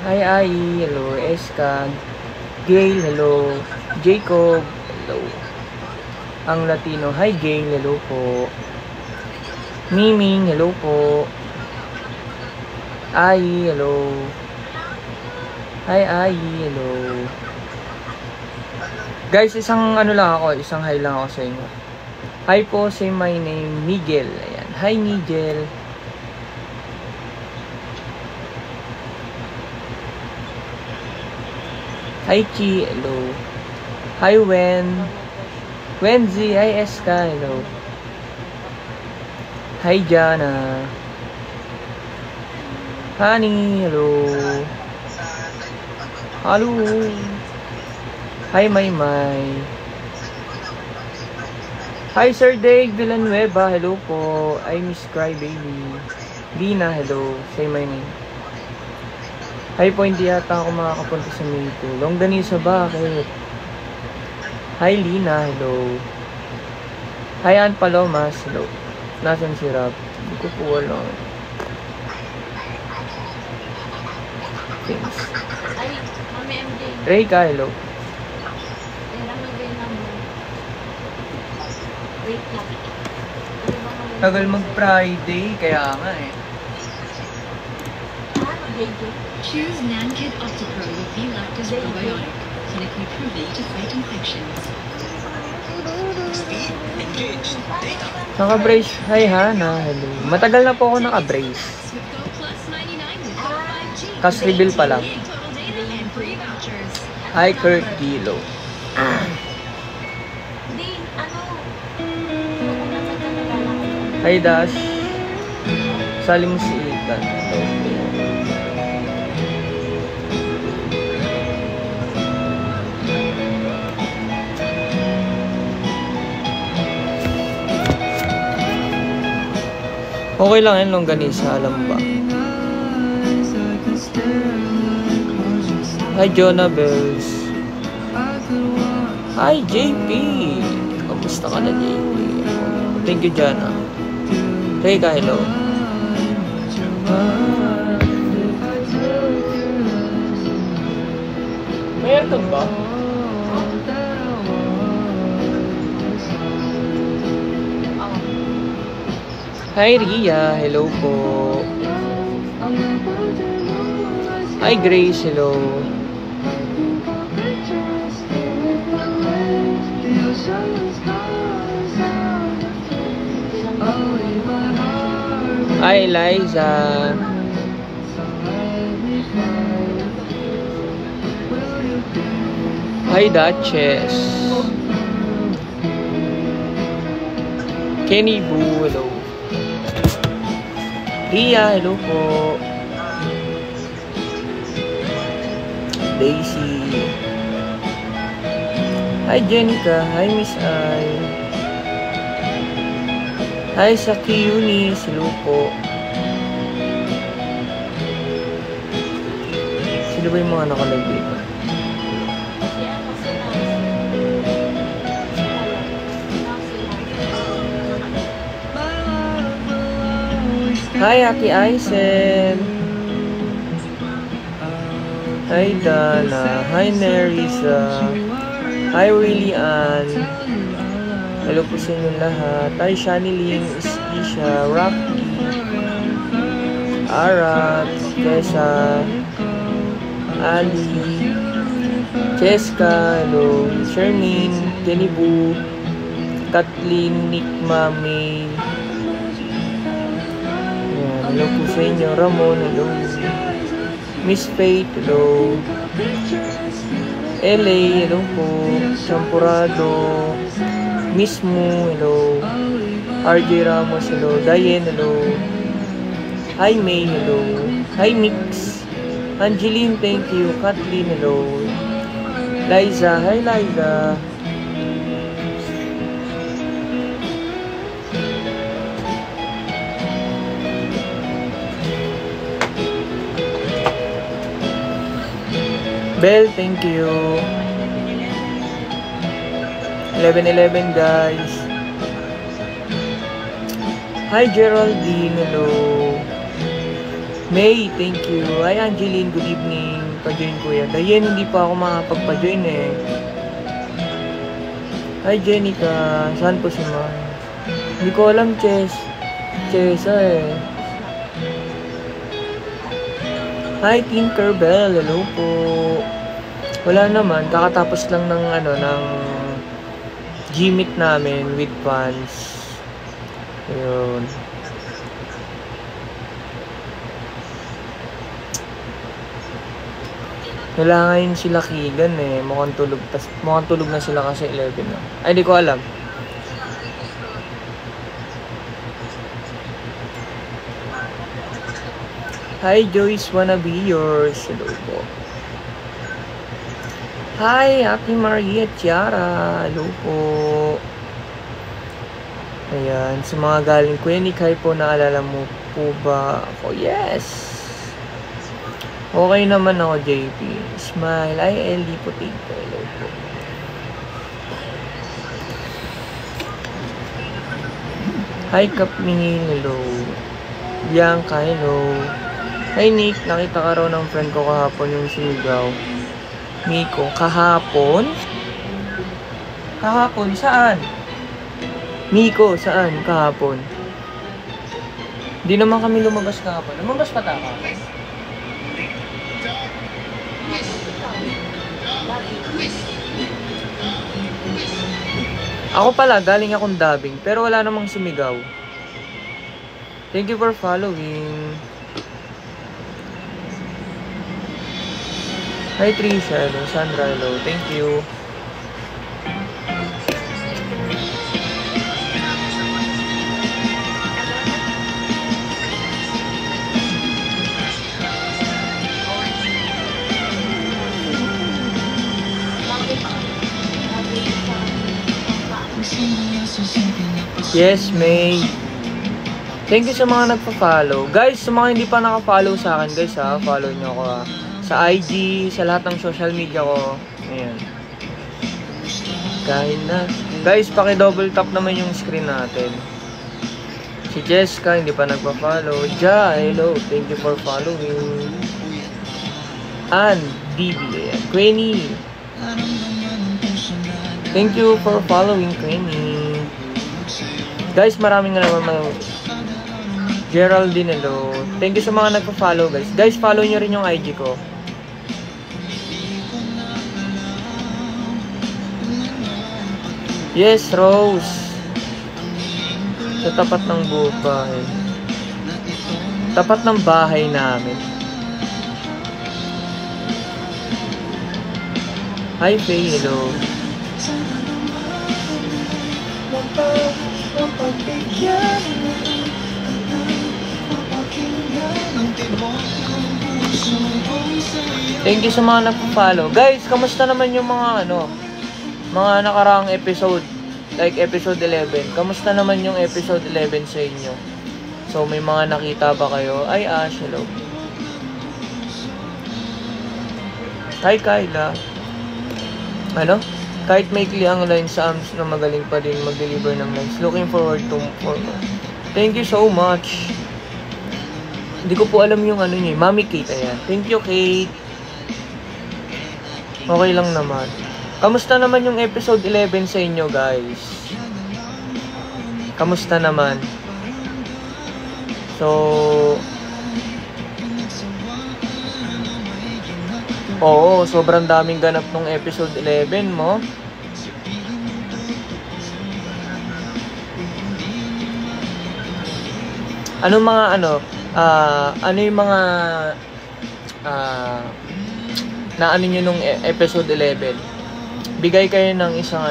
Hi, Ai. Hello. Eskan. Gail. Hello. Jacob. Hello. Ang Latino. Hi, Gail. Hello po. Miming. Hello po. Ai. Hello. Hi, Ai. Hello. Guys, isang ano lang ako. Isang hi lang ako sa inyo. Hi po. Say my name. Miguel. Ayan. Hi, Miguel. Hi, Chi. Hello. Hi, Wen. Wenzi. Hi, Eska. Hello. Hi, Jana. Honey. Hello. Hello. Hi, Maymay. Hi, Sir Dave Villanueva. Hello po. I miss Crybaby. Lina. Hello. Say my name. Hi po, hindi yata ako makakapunta sa Mito. Longganisa, bakit? Hi, Lina. Hello. Hi, Ann Palomas. Hello. Nasaan si Rob? Hindi ko po alam. Thanks. Ay, Mami MJ. Reyka, hello. Wait lang. Tagal mag-Friday, kaya nga eh. Choose Nankid Optipro with B-Lactose Probiotic, clinically proven to fight infections. Speed, engage, data. Naka-brace. Hi, Hana. Hello. Matagal na po ako naka-brace. With Go Plus 99 with Go 5G. Kas reveal pa lang. Big total data and free vouchers. Hi, Kurt Dilo. Hindi, ano? Nakunan sa kanila. Hi, Dash. Saling si Ethan. Hello. Okay lang yan, longganisa, alam ba? Hi, Jonah Bells. Hi, JP. Kamusta ka na, JP? Thank you, Jana. Reyka, hello. May aircon ba? Hi, Ria. Hello po. Hi, Grace. Hello. Hi, Liza. Hi, Duchess. Kenny Boo. Hello. Ria, hello po. Daisy. Hi, Jenica. Hi, Miss I. Hi, Saki Eunice. Hello po. Sino ba yung mga nakalive dito? Hi, Aki Aisen. Hi, Dana. Hi, Nerissa. Hi, Willie Ann. Hello po sa inyong lahat. Hi, Shani Ling, Isha, Rocky, Arat, Kesa, Ali, Cheska, hello, Shermin, Jenny Boo, Kathleen, Nick, Mami. Hello po sa inyo. Ramon, hello. Miss Faith, hello. LA, hello po. Champurado. Miss Mo, hello. RJ Ramos, hello. Diane, hello. Hi, May, hello. Hi, Mix. Angeline, thank you. Kathleen, hello. Liza, hi, Liza. Bell, thank you. 11-11 guys. Hi Geraldine, hello. May, thank you. Hi Angeline, good evening. Pa-join kuya. Dayen, hindi pa ako makapagpa-join eh. Hi Jenica, saan po si Ma? Hindi ko alam, Chesa eh. Hi Tinkerbell, hello po. Wala naman, kakatapos lang ng ng G-Meet namin with fans. Ayun. Wala ngayon sila Keegan eh. Mukhang tulog na sila kasi 11 na. Ay, di ko alam. Hi Joyce, wanna be yours. Hello po. Hi, Happy Maria Chiara. Hello po. Ayan, sa mga galing Kuyanik, hi po, naalala mo po ba ako? Yes! Okay naman ako, JP. Smile. Ay, Ellie Potato. Hello po. Hi, Kapmingin. Hello. Bianca. Hello. Hi, Nick. Nakita ka raw ng friend ko kahapon yung sinigaw. Miko. Kahapon? Kahapon? Saan? Miko, saan? Kahapon? Di naman kami lumabas kahapon. Lumabas pa tayo kahapon? Ako pala, galing akong dubbing, pero wala namang sumigaw. Thank you for following. Hi Trisha, hello. Sandra, hello. Thank you. Yes, May. Thank you sa mga nagpa-follow. Guys, sa mga hindi pa naka-follow sa akin, guys ha, follow nyo ako ha. Sa IG, sa lahat ng social media ko. Ayan. Kahit na. Guys, paki-double tap naman yung screen natin. Si Jessica, hindi pa nagpa-follow. Ja, hello. Thank you for following. Ann, Bibi. Queenie. Thank you for following, Queenie. Guys, maraming naman Geraldine, hello. Thank you sa mga nagpa-follow, guys. Guys, follow nyo rin yung IG ko. Yes, Rose. Sa tapat ng bahay. Tapat ng bahay namin. Hi, Faye, hello. Thank you sa mga nagpo-follow. Guys, kamusta naman yung mga mga nakaraang episode, like episode 11. Kamusta naman yung episode 11 sa inyo? So may mga nakita ba kayo? Ay, Ash, hello. Hi, Kyla. Kahit maikli ang line sa AMS na magaling pa din mag-deliver ng lines. Looking forward to more. Thank you so much. Hindi ko po alam yung niya. Mami Kate, ayan. Thank you, Kate. Okay lang naman. Kamusta naman yung episode 11 sa inyo, guys? Kamusta naman? So, oo, sobrang daming ganap nung episode 11 mo. Ano yung mga na nyo nung episode 11? Bigay kayo ng isang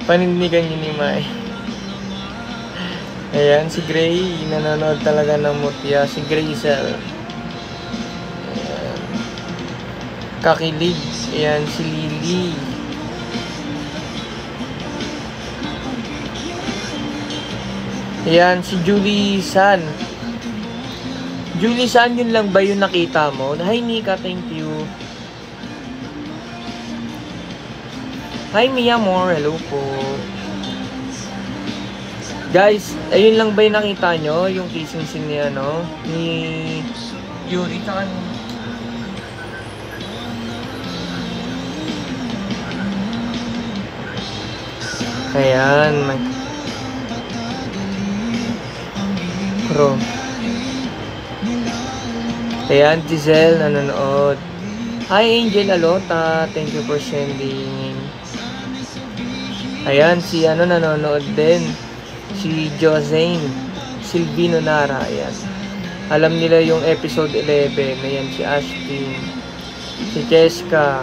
panindigan nyo ni Mai. Ayan, si Gray, nanonood talaga ng mutya. Si Grazel. Ayan. Kakilig. Ayan, si Lily. Ayan, si Julie San. Julie San, yun lang ba yung nakita mo? Hi, Nika, thank you. Hi, Mia Moore. Hello po. Guys, ayun lang ba yung nakita nyo? Yung kissing scene ni ano? Ni Yuri tsaka ni... Ayan, may... Bro. Ayan, Giselle, nanonood. Hi, Angel Alota. Thank you for sending. Ayan, si ano nanonood din. Si Josane Silvino Nara. Ayan. Alam nila yung episode 11. Ayan, si Ashton. Si Jessica.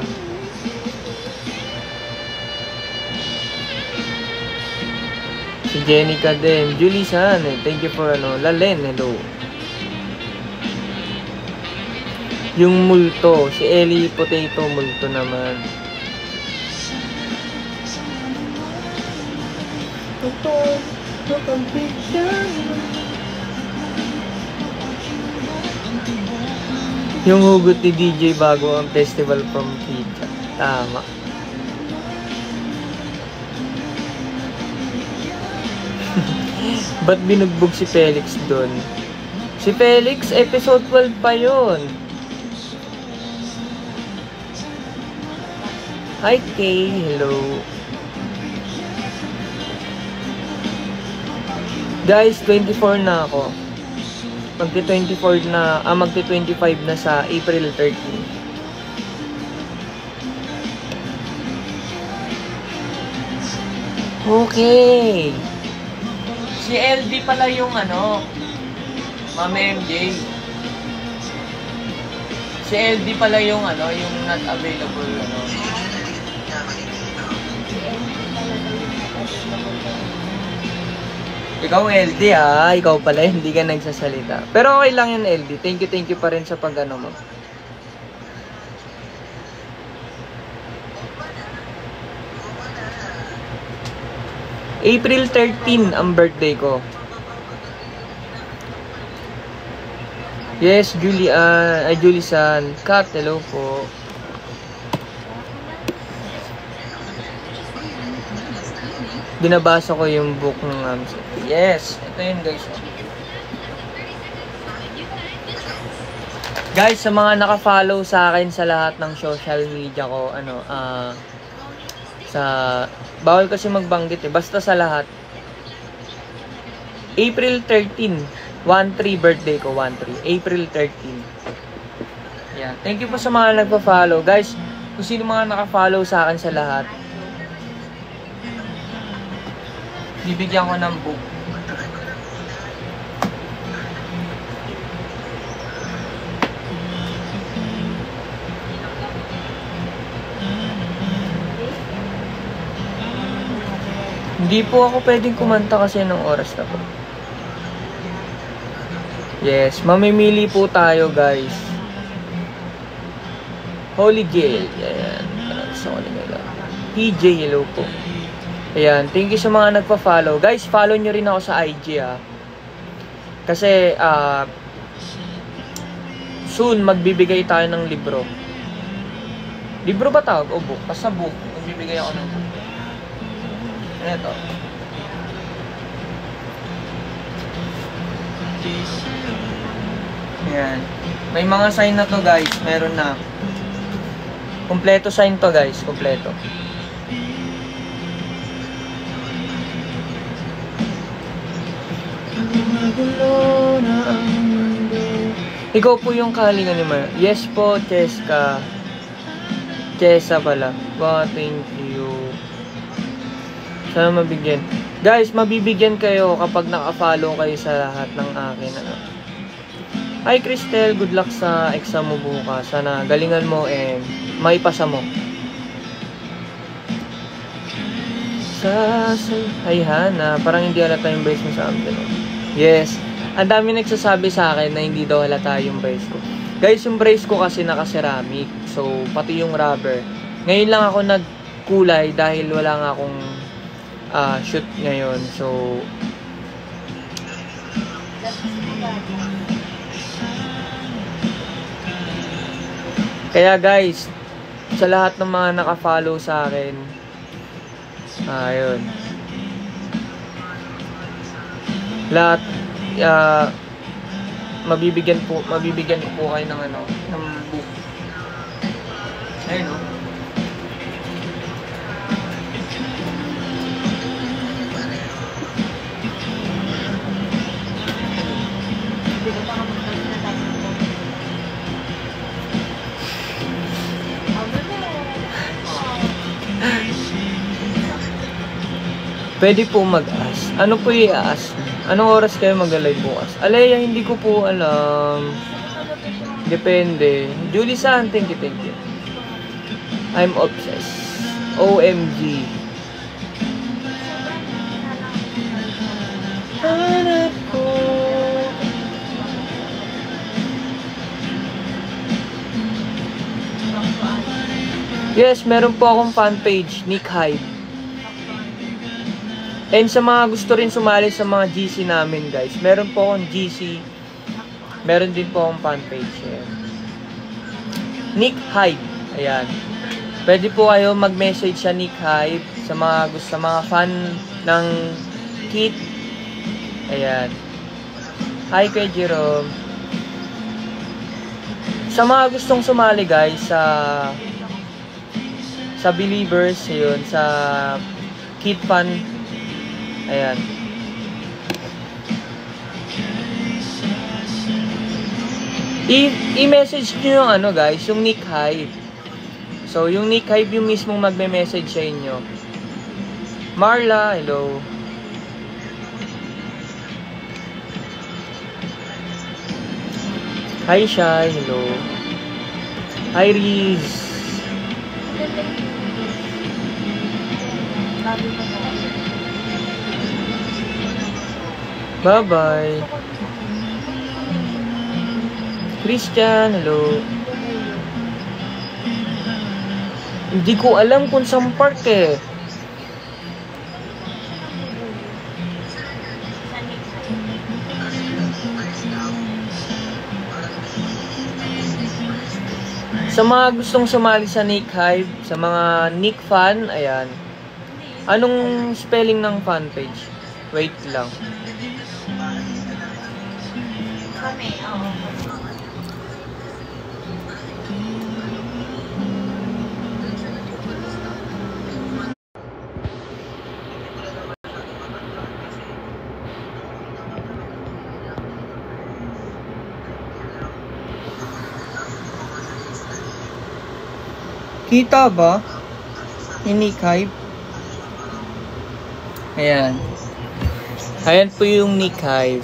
Si Jenica din. Julie San. Thank you for ano. Lalen, hello. Yung multo. Si Ellie Potato multo naman. Yung hugot ni DJ bago ang festival from Kita. Tama. Ba't binugbog si Felix doon? Si Felix, episode 12 pa yun. Hi Kay, hello. Guys, 24 na ako. Magti-24 na, magti-25 na sa April 13. Okay. Si LD pala yung ano, Mama MJ. Si LD pala yung ano, yung not available ano. Ikaw LD ha, ikaw pala hindi ka nagsasalita. Pero okay lang yun LD. Thank you pa rin sa pag-ano mo. April 13 ang birthday ko. Yes, Julie San. Kat, hello po. Binabasa ko yung book ng Amsa. Yes, ito yun guys. Guys, sa mga naka-follow sa akin sa lahat ng social media ko, sa bawal kasi magbanggit basta sa lahat. April 13, 1-3 birthday ko, 1-3. April 13. Yeah, thank you po sa mga nagpa-follow. Guys, kung sino mga naka-follow sa akin sa lahat, bibigyan ko ng book. Hindi po ako pwedeng kumanta kasi ng oras na po. Yes, mamimili po tayo guys. Holy Gale. Ayan. Sa ko nila. PJ, hello po. Ayan, thank you sa mga nagpa-follow. Guys, follow nyo rin ako sa IG Kasi, soon, magbibigay tayo ng libro. Libro ba tawag? O book? Basta book. Magbibigay ako ng book. Ano ito? Ayan. May mga sign na to guys. Meron na. Kompleto sign to guys. Kompleto. Ikaw po yung kahalingan ni Mar. Yes po, Cheska. Chesa pala. Wow, thank you. Sana mabigyan. Guys, mabibigyan kayo kapag naka-follow kayo sa lahat ng akin. Hi, Cristel. Good luck sa exam mo bukas. Sana galingan mo and maipasa mo. Hi, Hana. Parang hindi halata yung brace mo sa amin. Yes. Ang dami nagsasabi sa akin na hindi daw halata yung brace ko. Guys, yung brace ko kasi naka-ceramic. So, pati yung rubber. Ngayon lang ako nagkulay dahil wala nga akong shoot ngayon. So, kaya guys, sa lahat ng mga naka-follow sa akin, ayun. Lahat, mabibigyan ko po kayo ng ano, ng book. Ayun, no? Pwede po mag-ask. Ano po i-ask? Anong oras kayo mag-live bukas? Alea, hindi ko po alam. Depende. Julie San, thank you. I'm obsessed. OMG. Hanap ko. Yes, meron po akong fan page, Nick Hyde. And sa mga gusto rin sumali sa mga GC namin, guys, meron po akong GC. Meron din po akong fan page. Ayan. Nick Hyde. Ayan. Pwede po kayo mag-message sa Nick Hyde sa mga gusto, sa mga fan ng Kit. Ayan. Hi kay Jerome. Sa mga gustong sumali, guys, sa Believers, yun, sa Kit fan. Ayan. I-message nyo yung ano, guys, yung Nick Hyde. So, yung Nick Hyde yung mismong magme-message sa inyo. Marla, hello. Hi, Shai, hello. Hi, Riz. Bye-bye. Christian, hello. Hindi ko alam kung saan park eh. Sa mga gustong sumali sa Nick Hive, sa mga Nick fan, ayan. Anong spelling ng fan page? Wait lang. Kami, oo. Kita ba? Yung Nick Hive? Ayan. Ayan po yung Nick Hive.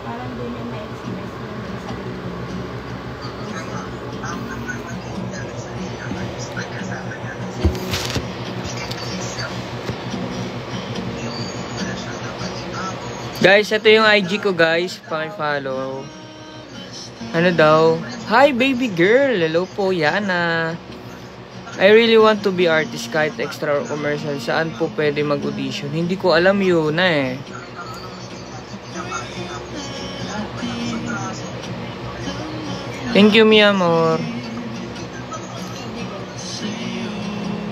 Parang din yung na-express mo yung sarili mo. Guys, ito yung IG ko, guys. Paki-follow. Ano daw? Hi, baby girl. Hello po, Yana. I really want to be artist kahit extra or commercial. Saan po pwede mag-audition? Hindi ko alam yun eh. Thank you, mi amor.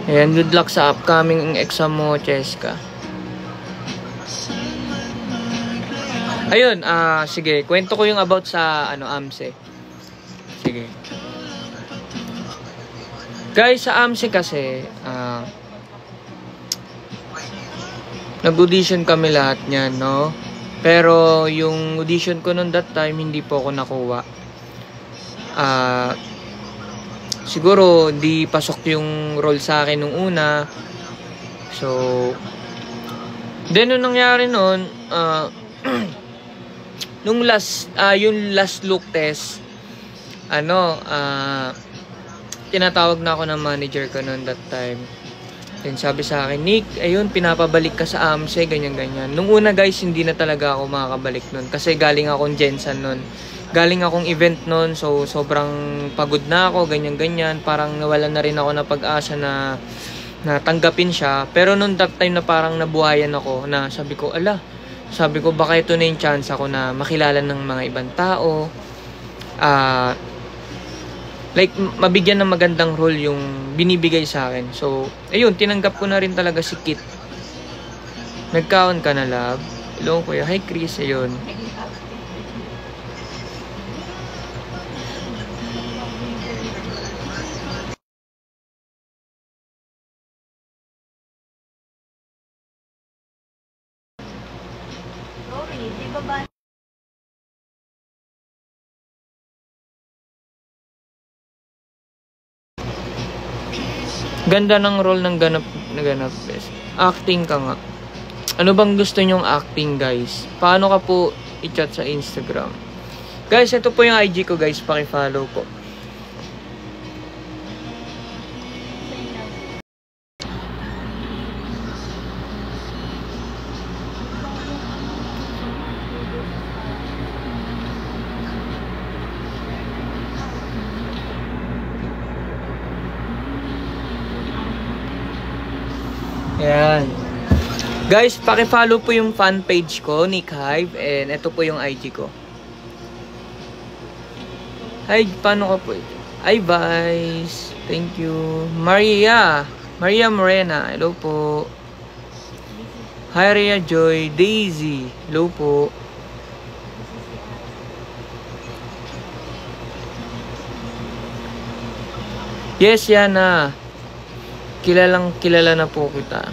Ayan, good luck sa upcoming exam mo, Cheska. Ayun, sige, kwento ko yung about sa AMSE. Sige. Guys, sa AMSE kasi, nag-audition kami lahat niyan, no? Pero yung audition ko noon that time, hindi po ako nakuha. Siguro di pasok yung role sa akin nung una. So then nung nangyari noon, nung yung last look test, tinatawag na ako ng manager ko noon that time. Then sabi sa akin, Nick, ayun, pinapabalik ka sa AMSE, ganyan-ganyan. Nung una guys, hindi na talaga ako makakabalik nun. Kasi galing akong Jensen nun. Galing akong event nun, so sobrang pagod na ako, ganyan-ganyan. Parang nawalan na rin ako na pag-asa na tanggapin siya. Pero nung that time na parang nabuhayan ako, na sabi ko, sabi ko, baka ito na yung chance ako na makilala ng mga ibang tao. Like, mabigyan ng magandang role yung binibigay sa akin. So, ayun, tinanggap ko na rin talaga si Kit. Nagkaon ka na, love. Hello, kuya. Hi, Chris. Ayun. Sorry, di ba ba? Ganda ng role ng ganap. Bes. Acting ka nga. Ano bang gusto nyong acting, guys? Paano ka po i-chat sa Instagram? Guys, ito po yung IG ko, guys. Paki-follow po. Ayan. Guys, paki-follow po yung fan page ko, Nick Hive. And ito po yung IG ko. Hi, paano ka po ito? Hi, Vice. Thank you. Maria Morena. Hello po. Hi, Rhea Joy. Daisy. Hello po. Yes, Yana. Kilala na po kita.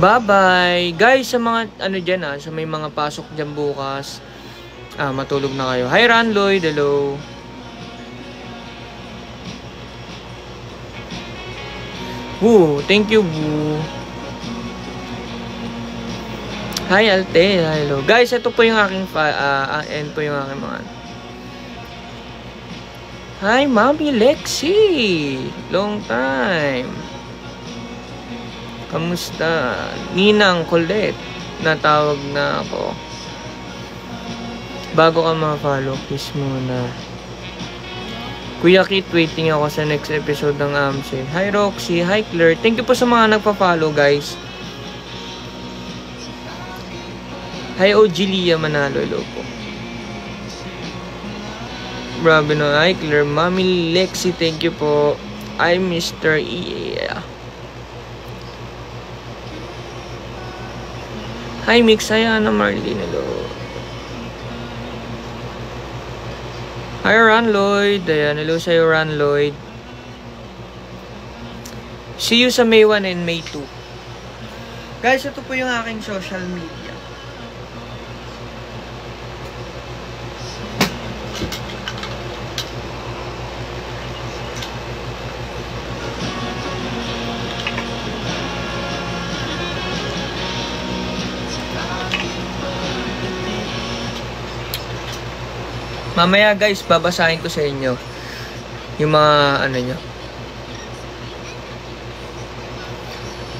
Bye-bye. Guys, sa mga ano dyan sa may mga pasok dyan bukas. Matulog na kayo. Hi, Ran Lloyd. Hello. Woo, thank you, Boo. Hi, Alte. Hello. Guys, ito po yung aking and po yung aking mga Hi, Mami Lexi! Long time! Kamusta? Ninang Colette. Natawag na ako. Bago ka ma-follow, kiss muna. Kuya Kit, waiting ako sa next episode ng AMSE. Hi, Roxy. Hi, Claire. Thank you po sa mga nagpa-follow, guys. Hi, OG Lia Manalo. Hello po. Grabe no. Hi, Claire. Mami Lexi, thank you po. I'm Mr. E. Hi, Mix. Hi, Ana Marlene. Hello. Hi, Ron Lloyd. Ayan, hello sa'yo, Ron Lloyd. See you sa May 1 and May 2. Guys, ito po yung aking social media. Mamaya guys, babasahin ko sa inyo yung mga ano nyo.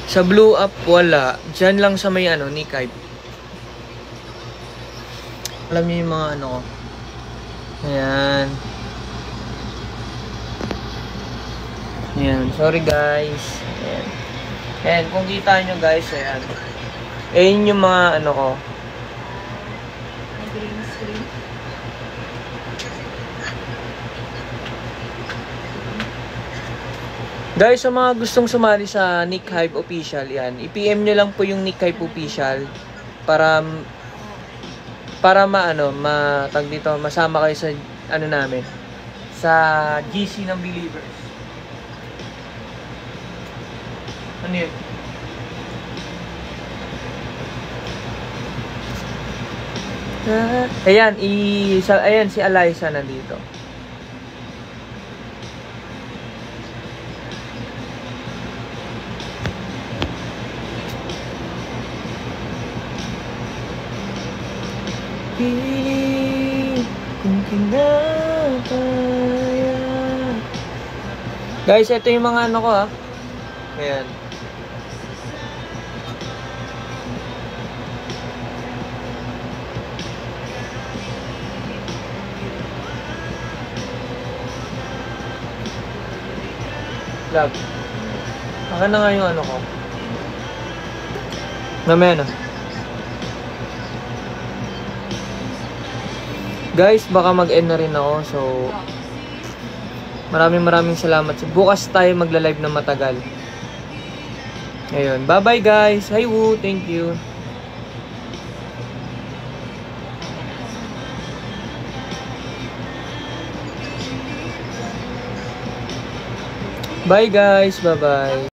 Sa Blue Up wala. Diyan lang sa may ano, Nick Hive. Alam niyo yung mga ano ko. Ayan. Ayan. Sorry guys. Ayan. Ayan. Kung kita nyo guys, ayan. Ayan yung mga ano ko. Green screen. Guys, sa mga gustong sumali sa Nick Hive Official, yan. I-PM nyo lang po yung Nick Hive Official para tag dito, masama kayo sa ano namin, sa GC ng Believers. Ano yun? Ayan, ayan si Eliza nandito. kinakaya. Guys, ito yung mga ano ko ha. Ayan. Love. Akin na nga yung ano ko. Mamaya na. Guys, baka mag-end na rin ako. So, maraming salamat. So, bukas tayo magla-live na matagal. Ayun. Bye-bye guys. Hi Woo. Thank you. Bye guys. Bye-bye.